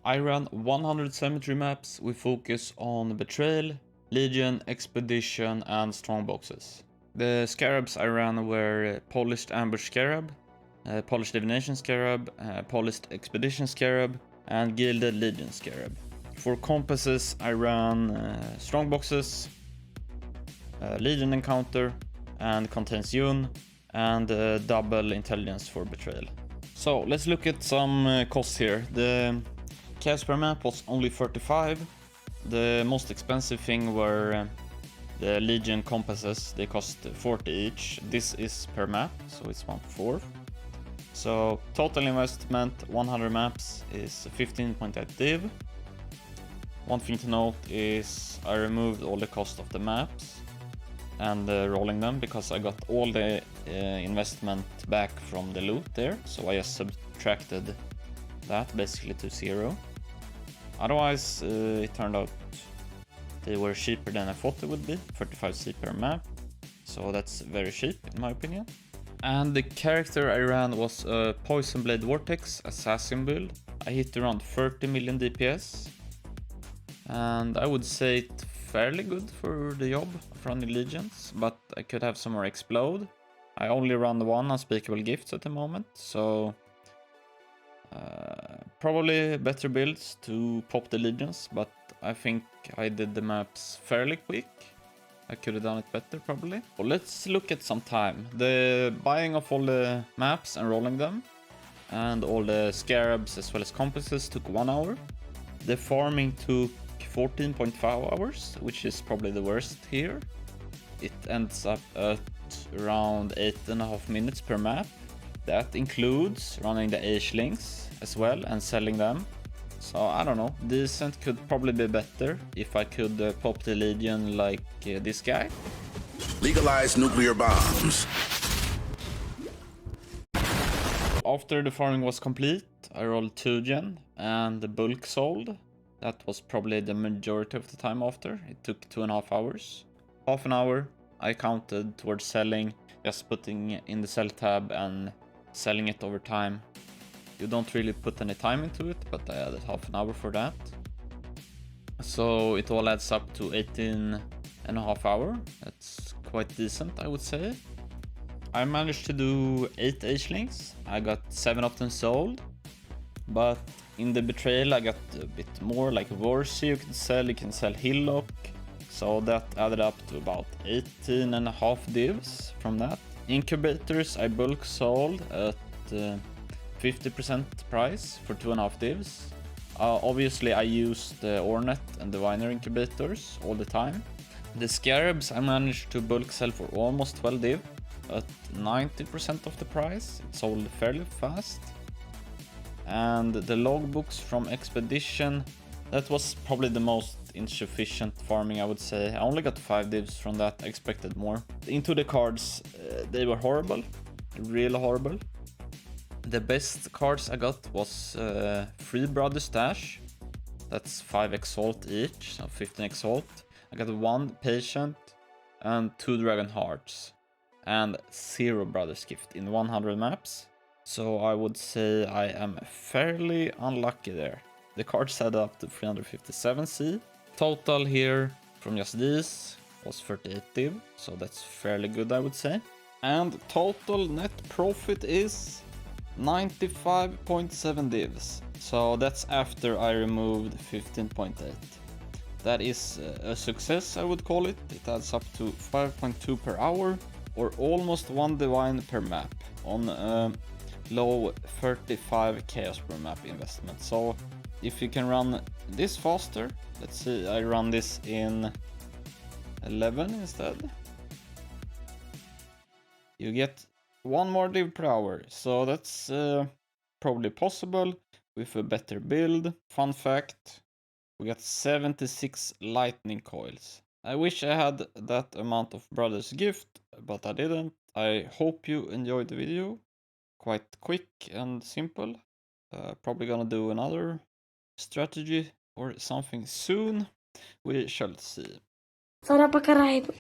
I ran 100 cemetery maps with focus on Betrayal, Legion, Expedition and Strongboxes. The scarabs I ran were Polished Ambush Scarab, Polished Divination Scarab, Polished Expedition Scarab and Gilded Legion Scarab. For compasses I ran Strongboxes, Legion Encounter and Contains Yun, and double intelligence for Betrayal. So let's look at some costs here. The chaos per map was only 35. The most expensive thing were the Legion compasses. They cost 40 each. This is per map, so it's 1/4. So total investment 100 maps is 15.8 div. One thing to note is I removed all the cost of the maps and rolling them because I got all the investment back from the loot there, so I just subtracted that basically to 0. Otherwise it turned out they were cheaper than I thought they would be, 35C per map, so that's very cheap in my opinion. And the character I ran was a Poison Blade Vortex assassin build. I hit around 30 million DPS, and I would say it's fairly good for the job of running Legions, but I could have some more explode. I only run one Unspeakable Gifts at the moment, so probably better builds to pop the Legions, but I think I did the maps fairly quick. I could have done it better probably. Well, let's look at some time. The buying of all the maps and rolling them, and all the scarabs as well as compasses took 1 hour. The farming took 14.5 hours, which is probably the worst here. It ends up at around 8.5 minutes per map. That includes running the H-links as well and selling them. So I don't know, decent, could probably be better if I could pop the Legion like this guy. Legalize nuclear bombs. After the farming was complete, I rolled 2 gen and the bulk sold. That was probably the majority of the time after. It took 2.5 hours. Half an hour I counted towards selling, just putting in the sell tab and selling it over time. You don't really put any time into it, but I added half an hour for that. So it all adds up to 18.5 hours. That's quite decent, I would say. I managed to do 8 H-links. I got 7 of them sold. But in the Betrayal I got a bit more, like Warsi you can sell Hillock. So that added up to about 18.5 divs from that. Incubators I bulk sold at 50% price for 2.5 divs. Obviously I used the Ornet and Diviner incubators all the time. The scarabs I managed to bulk sell for almost 12 div at 90% of the price. It sold fairly fast. And the logbooks from Expedition, that was probably the most insufficient farming, I would say. I only got 5 divs from that, I expected more. Into the cards, they were horrible, really horrible. The best cards I got was 3 Brother Stash, that's 5 Exalt each, so 15 Exalt. I got 1 Patient and 2 Dragon Hearts, and 0 Brother's Gift in 100 maps. So I would say I am fairly unlucky there. The cards add up to 357C. Total here from just these was 38 div, so that's fairly good, I would say. And total net profit is 95.7 divs. So that's after I removed 15.8. That is a success, I would call it. It adds up to 5.2 per hour, or almost 1 divine per map on low 35 chaos per map investment. So if you can run this faster, let's see, I run this in 11 instead, you get 1 more div per hour. So that's probably possible with a better build. Fun fact, we got 76 lightning coils. I wish I had that amount of Brother's Gift, but I didn't. I hope you enjoyed the video. Quite quick and simple. Probably gonna do another strategy or something soon. We shall see. Sana pakarahit.